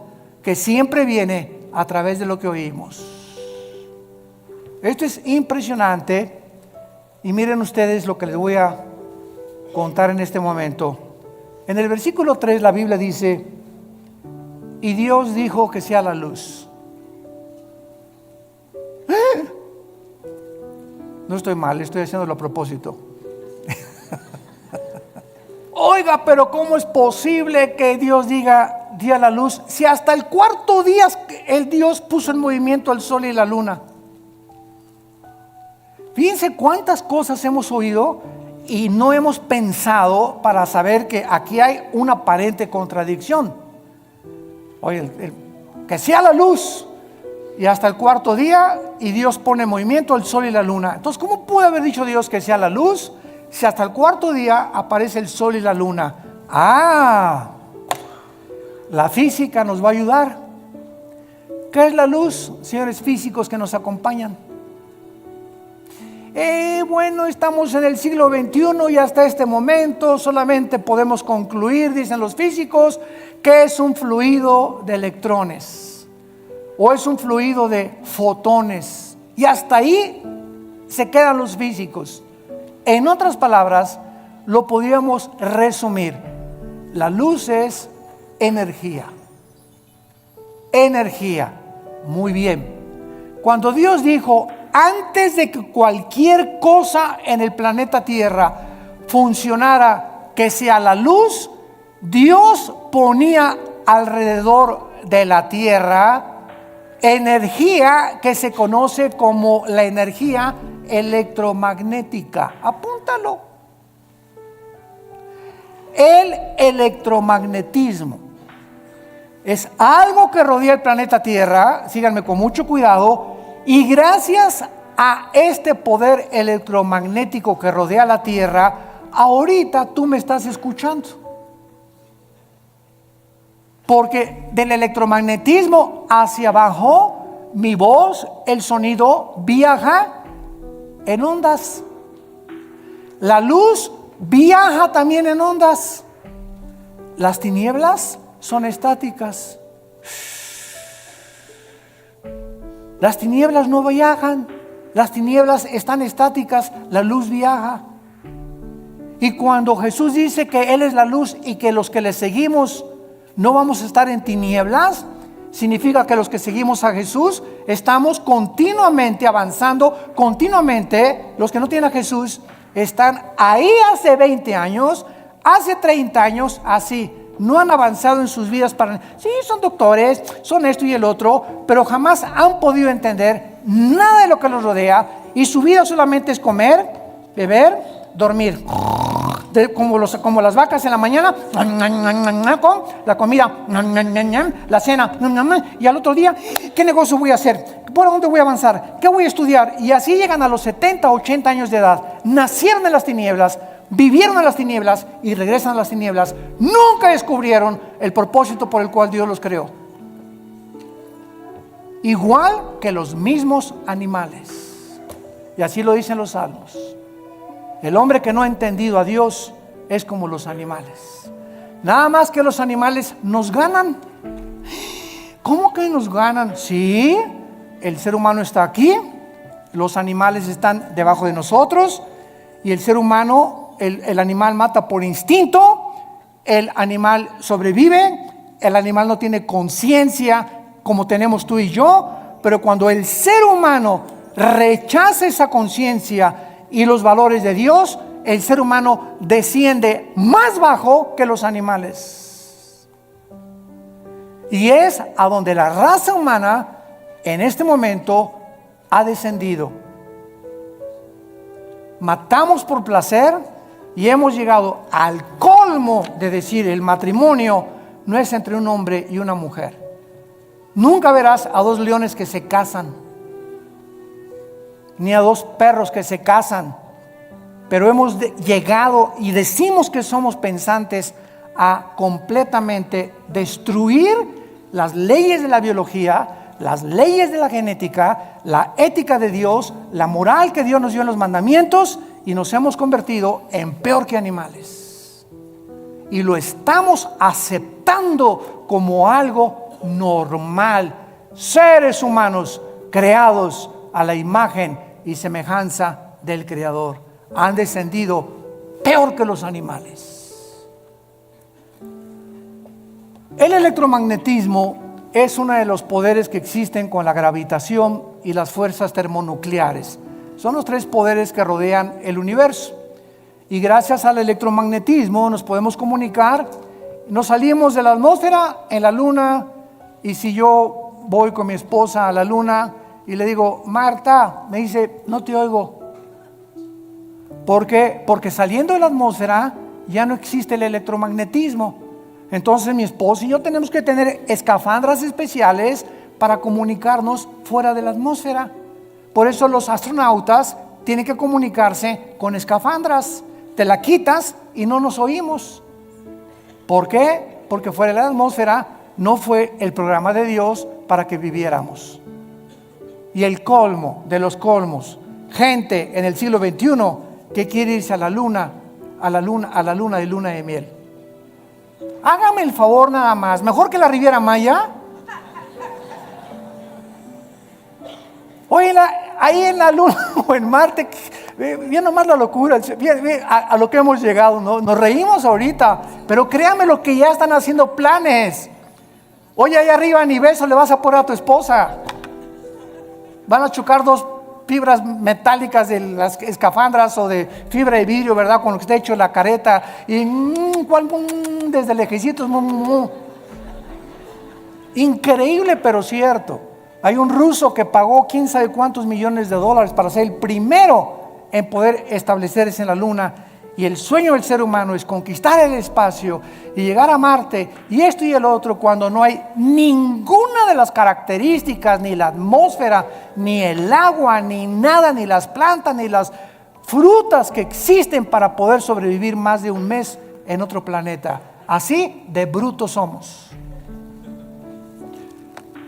que siempre viene a través de lo que oímos. Esto es impresionante. Y miren ustedes lo que les voy a contar en este momento. En el versículo 3 la Biblia dice: y Dios dijo que sea la luz. No estoy mal, estoy haciéndolo a propósito. Oiga, pero ¿cómo es posible que Dios diga día la luz si hasta el cuarto día el Dios puso en movimiento el sol y la luna? Fíjense cuántas cosas hemos oído y no hemos pensado para saber que aquí hay una aparente contradicción. Oye, que sea la luz y hasta el cuarto día y Dios pone en movimiento el sol y la luna. Entonces, ¿cómo puede haber dicho Dios que sea la luz si hasta el cuarto día aparece el sol y la luna? La física nos va a ayudar. ¿Qué es la luz, señores físicos que nos acompañan? Bueno, estamos en el siglo XXI y hasta este momento solamente podemos concluir, dicen los físicos, que es un fluido de electrones o es un fluido de fotones, y hasta ahí se quedan los físicos. En otras palabras, lo podríamos resumir: la luz es energía. Energía. Muy bien. Cuando Dios dijo: antes de que cualquier cosa en el planeta Tierra funcionara, que sea la luz, Dios ponía alrededor de la Tierra energía que se conoce como la energía electromagnética. Apúntalo. El electromagnetismo es algo que rodea el planeta Tierra, síganme con mucho cuidado, y gracias a este poder electromagnético que rodea la Tierra, ahorita tú me estás escuchando. Porque del electromagnetismo hacia abajo, mi voz, el sonido, viaja en ondas. La luz viaja también en ondas. Las tinieblas son estáticas. Las tinieblas no viajan, las tinieblas están estáticas, la luz viaja. Y cuando Jesús dice que Él es la luz y que los que le seguimos no vamos a estar en tinieblas, significa que los que seguimos a Jesús estamos continuamente avanzando, continuamente. Los que no tienen a Jesús están ahí hace 20 años, hace 30 años, así. No han avanzado en sus vidas sí, son doctores, son esto y el otro, pero jamás han podido entender nada de lo que los rodea, y su vida solamente es comer, beber, dormir. Como las vacas en la mañana, con la comida, la cena, y al otro día, ¿qué negocio voy a hacer? ¿Por dónde voy a avanzar? ¿Qué voy a estudiar? Y así llegan a los 70, 80 años de edad. Nacieron en las tinieblas, vivieron en las tinieblas y regresan a las tinieblas. Nunca descubrieron el propósito por el cual Dios los creó. Igual que los mismos animales. Y así lo dicen los salmos. El hombre que no ha entendido a Dios es como los animales. Nada más que los animales nos ganan. ¿Cómo que nos ganan? Sí, el ser humano está aquí, los animales están debajo de nosotros, y el ser humano, el animal mata por instinto, el animal sobrevive, el animal no tiene conciencia como tenemos tú y yo, pero cuando el ser humano rechaza esa conciencia y los valores de Dios, el ser humano desciende más bajo que los animales. Y es a donde la raza humana en este momento ha descendido. Matamos por placer y hemos llegado al colmo de decir el matrimonio no es entre un hombre y una mujer. Nunca verás a dos leones que se casan, ni a dos perros que se casan, pero hemos llegado y decimos que somos pensantes a completamente destruir las leyes de la biología, las leyes de la genética, la ética de Dios, la moral que Dios nos dio en los mandamientos, y nos hemos convertido en peor que animales. Y lo estamos aceptando como algo normal. Seres humanos creados a la imagen y semejanza del Creador han descendido peor que los animales. El electromagnetismo es uno de los poderes que existen con la gravitación y las fuerzas termonucleares. Son los tres poderes que rodean el universo. Y gracias al electromagnetismo nos podemos comunicar. Nos salimos de la atmósfera en la luna. Y si yo voy con mi esposa a la luna y le digo, Marta, me dice, no te oigo. ¿Por qué? Porque saliendo de la atmósfera ya no existe el electromagnetismo. Entonces mi esposa y yo tenemos que tener escafandras especiales para comunicarnos fuera de la atmósfera. Por eso los astronautas tienen que comunicarse con escafandras. Te la quitas y no nos oímos. ¿Por qué? Porque fuera de la atmósfera no fue el programa de Dios para que viviéramos. Y el colmo de los colmos, gente en el siglo XXI que quiere irse a la luna de luna de miel. Hágame el favor nada más, mejor que la Riviera Maya. Oye, ahí en la luna o en Marte, bien nomás la locura, bien, a lo que hemos llegado, ¿no? Nos reímos ahorita, pero créame lo que ya están haciendo planes. Oye, ahí arriba ni beso le vas a poner a tu esposa. Van a chocar dos fibras metálicas de las escafandras o de fibra de vidrio, ¿verdad? Con lo que está hecho la careta. Y desde lejecitos. Increíble, pero cierto. Hay un ruso que pagó quién sabe cuántos millones de dólares para ser el primero en poder establecerse en la luna. Y el sueño del ser humano es conquistar el espacio y llegar a Marte y esto y el otro, cuando no hay ninguna de las características, ni la atmósfera, ni el agua, ni nada, ni las plantas, ni las frutas que existen para poder sobrevivir más de un mes en otro planeta. Así de brutos somos.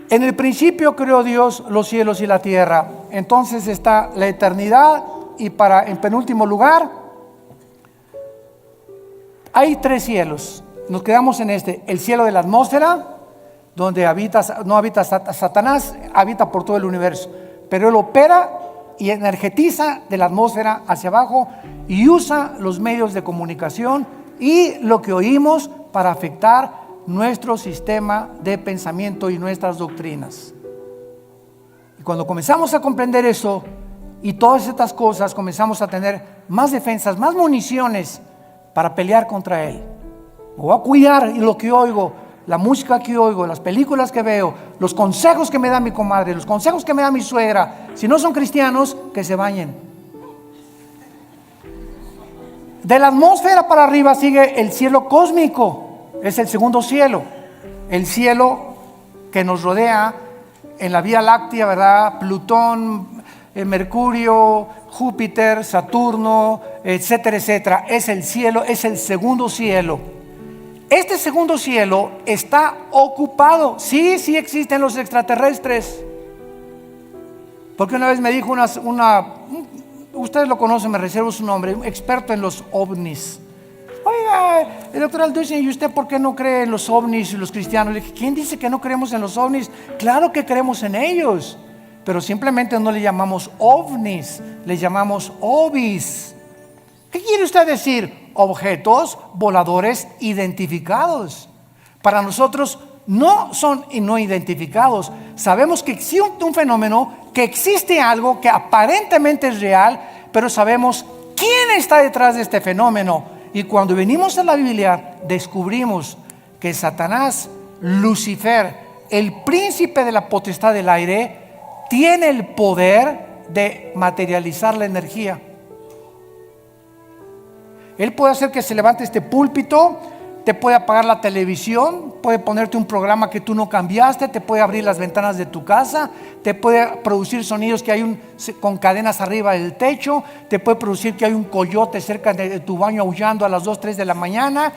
En el principio creó Dios los cielos y la tierra. Entonces está la eternidad y en penúltimo lugar hay tres cielos. Nos quedamos en el cielo de la atmósfera, donde no habita Satanás, habita por todo el universo, pero él opera y energetiza de la atmósfera hacia abajo y usa los medios de comunicación y lo que oímos para afectar nuestro sistema de pensamiento y nuestras doctrinas. Y cuando comenzamos a comprender eso y todas estas cosas, comenzamos a tener más defensas, más municiones para pelear contra él. Me voy a cuidar y lo que oigo, la música que oigo, las películas que veo, los consejos que me da mi comadre, los consejos que me da mi suegra. Si no son cristianos, que se bañen. De la atmósfera para arriba sigue el cielo cósmico. Es el segundo cielo. El cielo que nos rodea en la Vía Láctea, ¿verdad? Plutón, Mercurio, Júpiter, Saturno, etcétera, etcétera. Es el cielo, es el segundo cielo. Este segundo cielo está ocupado. Sí existen los extraterrestres. Porque una vez me dijo ustedes lo conocen, me reservo su nombre, un experto en los ovnis. Oiga, el doctor Alducin, ¿y usted por qué no cree en los ovnis y los cristianos? Le dije, ¿quién dice que no creemos en los ovnis? Claro que creemos en ellos, pero simplemente no le llamamos ovnis, le llamamos ovis. ¿Qué quiere usted decir? Objetos voladores identificados. Para nosotros no son no identificados. Sabemos que existe un fenómeno, que existe algo que aparentemente es real, pero sabemos quién está detrás de este fenómeno. Y cuando venimos a la Biblia, descubrimos que Satanás, Lucifer, el príncipe de la potestad del aire, tiene el poder de materializar la energía. Él puede hacer que se levante este púlpito, te puede apagar la televisión, puede ponerte un programa que tú no cambiaste, te puede abrir las ventanas de tu casa, te puede producir sonidos que hay con cadenas arriba del techo, te puede producir que hay un coyote cerca de tu baño aullando a las 2, 3 de la mañana.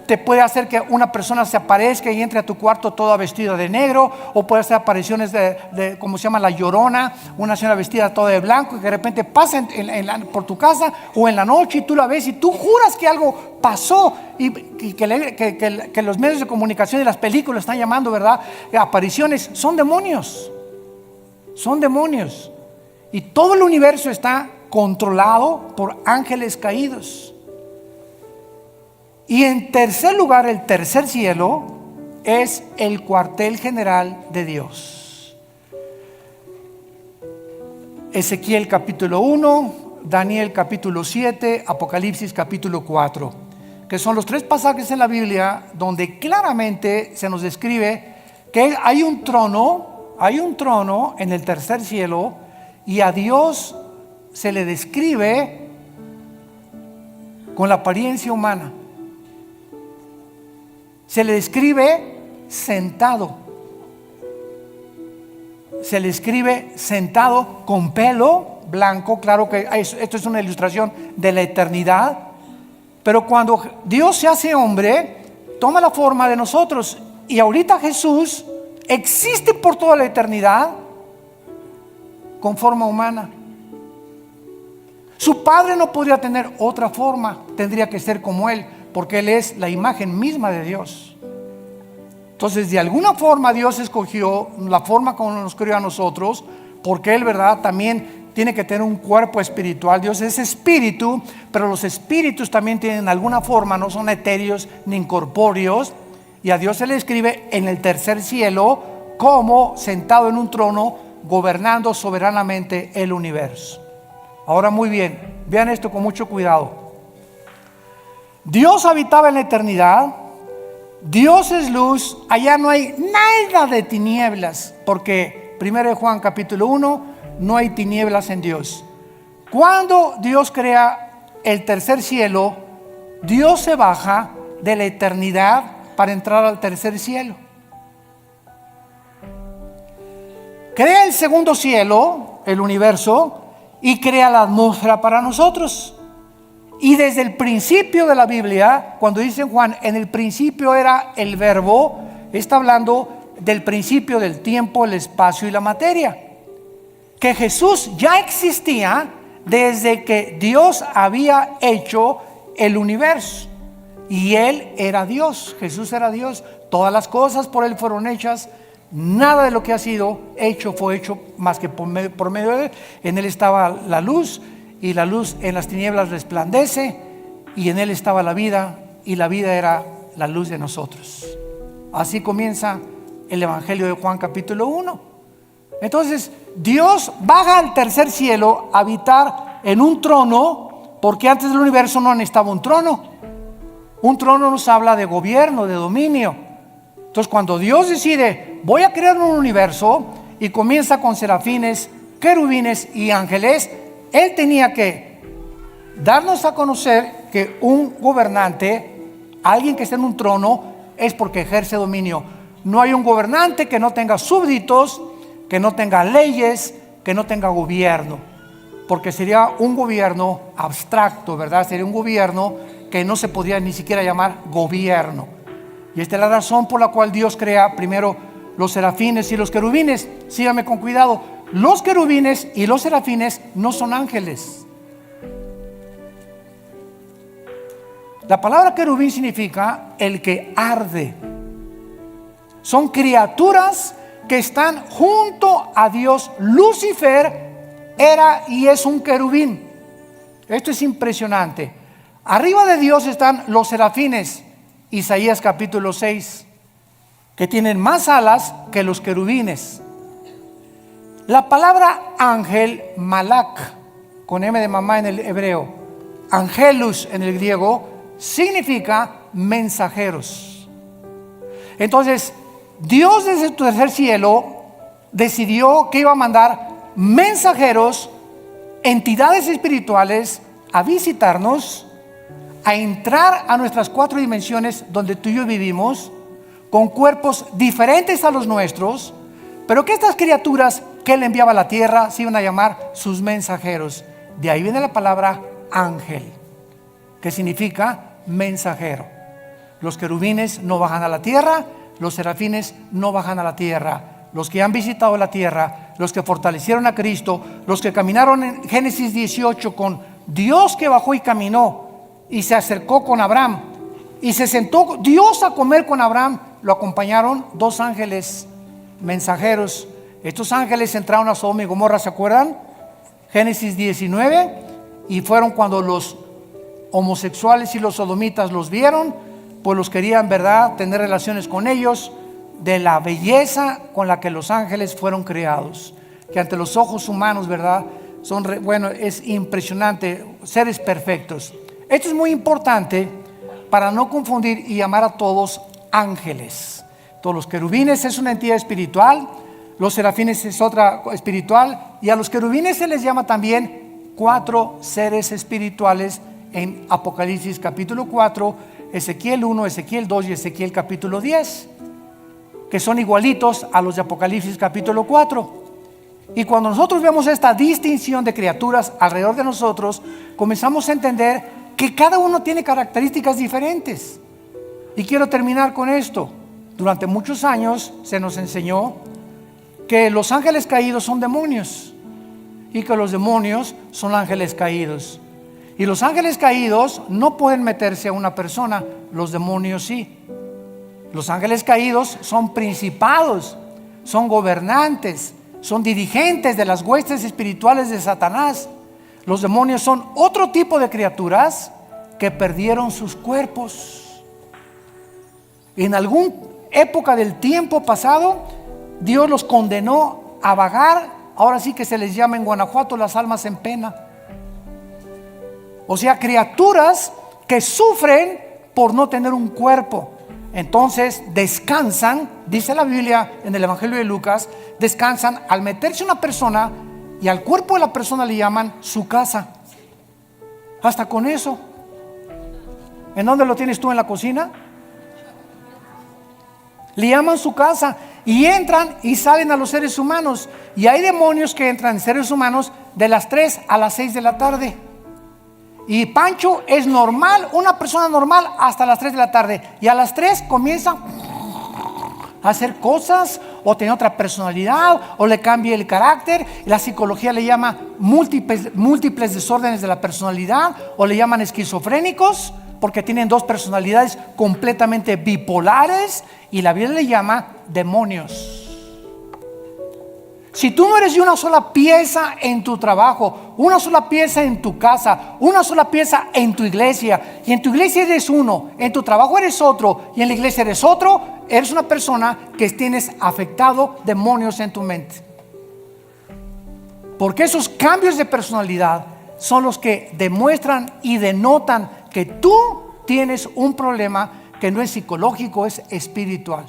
Te puede hacer que una persona se aparezca y entre a tu cuarto toda vestida de negro, o puede hacer apariciones de como se llama la Llorona, una señora vestida toda de blanco, y que de repente pasa por tu casa o en la noche, y tú la ves y tú juras que algo pasó, y que los medios de comunicación y las películas están llamando, ¿verdad?, apariciones. Son demonios, y todo el universo está controlado por ángeles caídos. Y en tercer lugar, el tercer cielo es el cuartel general de Dios. Ezequiel capítulo 1, Daniel capítulo 7, Apocalipsis capítulo 4, que son los tres pasajes en la Biblia donde claramente se nos describe que hay un trono en el tercer cielo, y a Dios se le describe con la apariencia humana. Se le describe sentado. Se le escribe sentado con pelo blanco. Claro que esto es una ilustración de la eternidad. Pero cuando Dios se hace hombre, toma la forma de nosotros. Y ahorita Jesús existe por toda la eternidad con forma humana. Su Padre no podría tener otra forma, tendría que ser como Él, porque Él es la imagen misma de Dios. Entonces, de alguna forma Dios escogió la forma como nos creó a nosotros, porque Él, ¿verdad?, también tiene que tener un cuerpo espiritual. Dios es espíritu, pero los espíritus también tienen alguna forma, no son etéreos ni incorpóreos, y a Dios se le escribe en el tercer cielo como sentado en un trono, gobernando soberanamente el universo. Ahora, muy bien, vean esto con mucho cuidado. Dios habitaba en la eternidad. Dios es luz. Allá no hay nada de tinieblas, porque 1 Juan capítulo 1, no hay tinieblas en Dios. Cuando Dios crea el tercer cielo, Dios se baja de la eternidad para entrar al tercer cielo. Crea el segundo cielo, el universo, y crea la atmósfera para nosotros. Y desde el principio de la Biblia, cuando dice Juan, en el principio era el verbo, está hablando del principio del tiempo, el espacio y la materia. Que Jesús ya existía desde que Dios había hecho el universo. Y Él era Dios, Jesús era Dios. Todas las cosas por Él fueron hechas. Nada de lo que ha sido hecho fue hecho más que por medio de Él. En Él estaba la luz, y la luz en las tinieblas resplandece, y en Él estaba la vida, y la vida era la luz de nosotros. Así comienza el Evangelio de Juan capítulo 1. Entonces Dios baja al tercer cielo a habitar en un trono, porque antes del universo no necesitaba un trono. Un trono nos habla de gobierno, de dominio. Entonces, cuando Dios decide, voy a crear un universo, y comienza con serafines, querubines y ángeles, Él tenía que darnos a conocer que un gobernante, alguien que está en un trono, es porque ejerce dominio. No hay un gobernante que no tenga súbditos, que no tenga leyes, que no tenga gobierno, porque sería un gobierno abstracto, ¿verdad? Sería un gobierno que no se podría ni siquiera llamar gobierno. Y esta es la razón por la cual Dios crea primero los serafines y los querubines. Síganme con cuidado. Los querubines y los serafines no son ángeles. La palabra querubín significa el que arde. Son criaturas que están junto a Dios. Lucifer era y es un querubín. Esto es impresionante. Arriba de Dios están los serafines. Isaías capítulo 6. que tienen más alas que los querubines. La palabra ángel, malak, con M de mamá en el hebreo, angelus en el griego, significa mensajeros. Entonces, Dios desde su tercer cielo decidió que iba a mandar mensajeros, entidades espirituales, a visitarnos, a entrar a nuestras 4 dimensiones donde tú y yo vivimos, con cuerpos diferentes a los nuestros, pero que estas criaturas que Él enviaba a la tierra se iban a llamar sus mensajeros. De ahí viene la palabra ángel, que significa mensajero. Los querubines no bajan a la tierra, los serafines no bajan a la tierra. Los que han visitado la tierra, los que fortalecieron a Cristo, los que caminaron en Génesis 18 con Dios que bajó y caminó y se acercó con Abraham y se sentó Dios a comer con Abraham, lo acompañaron 2 ángeles mensajeros. Estos ángeles entraron a Sodoma y Gomorra, ¿se acuerdan? Génesis 19, y fueron cuando los homosexuales y los sodomitas los vieron, pues los querían, ¿verdad?, tener relaciones con ellos, de la belleza con la que los ángeles fueron creados, que ante los ojos humanos, ¿verdad?, bueno, es impresionante, seres perfectos. Esto es muy importante para no confundir y llamar a todos ángeles. Todos los querubines es una entidad espiritual, los serafines es otra espiritual, y a los querubines se les llama también 4 seres espirituales en Apocalipsis capítulo 4, Ezequiel 1, Ezequiel 2 y Ezequiel capítulo 10, que son igualitos a los de Apocalipsis capítulo 4. Y cuando nosotros vemos esta distinción de criaturas alrededor de nosotros, comenzamos a entender que cada uno tiene características diferentes. Y quiero terminar con esto. Durante muchos años se nos enseñó que los ángeles caídos son demonios y que los demonios son ángeles caídos. Y los ángeles caídos no pueden meterse a una persona, los demonios sí. Los ángeles caídos son principados, son gobernantes, son dirigentes de las huestes espirituales de Satanás. Los demonios son otro tipo de criaturas que perdieron sus cuerpos. En alguna época del tiempo pasado, Dios los condenó a vagar. Ahora sí que se les llama en Guanajuato las almas en pena. O sea, criaturas que sufren por no tener un cuerpo. Entonces descansan, dice la Biblia en el Evangelio de Lucas, descansan al meterse una persona y al cuerpo de la persona le llaman su casa. Hasta con eso. ¿En dónde lo tienes tú? ¿En la cocina? Le llaman su casa y entran y salen a los seres humanos. Y hay demonios que entran en seres humanos de las 3 a las 6 de la tarde. Y Pancho es normal, una persona normal hasta las 3 de la tarde. Y a las 3 comienza a hacer cosas, o tiene otra personalidad, o le cambia el carácter. La psicología le llama múltiples desórdenes de la personalidad, o le llaman esquizofrénicos, porque tienen 2 personalidades completamente bipolares, y la Biblia le llama demonios. Si tú no eres de una sola pieza en tu trabajo, una sola pieza en tu casa, una sola pieza en tu iglesia, y en tu iglesia eres uno, en tu trabajo eres otro, y en la iglesia eres otro, eres una persona que tienes afectado demonios en tu mente. Porque esos cambios de personalidad son los que demuestran y denotan que tú tienes un problema que no es psicológico, es espiritual.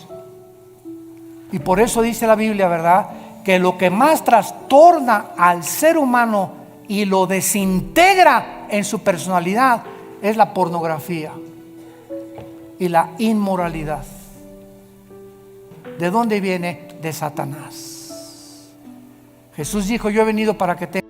Y por eso dice la Biblia, ¿verdad?, que lo que más trastorna al ser humano y lo desintegra en su personalidad es la pornografía y la inmoralidad. ¿De dónde viene? De Satanás. Jesús dijo: yo he venido para que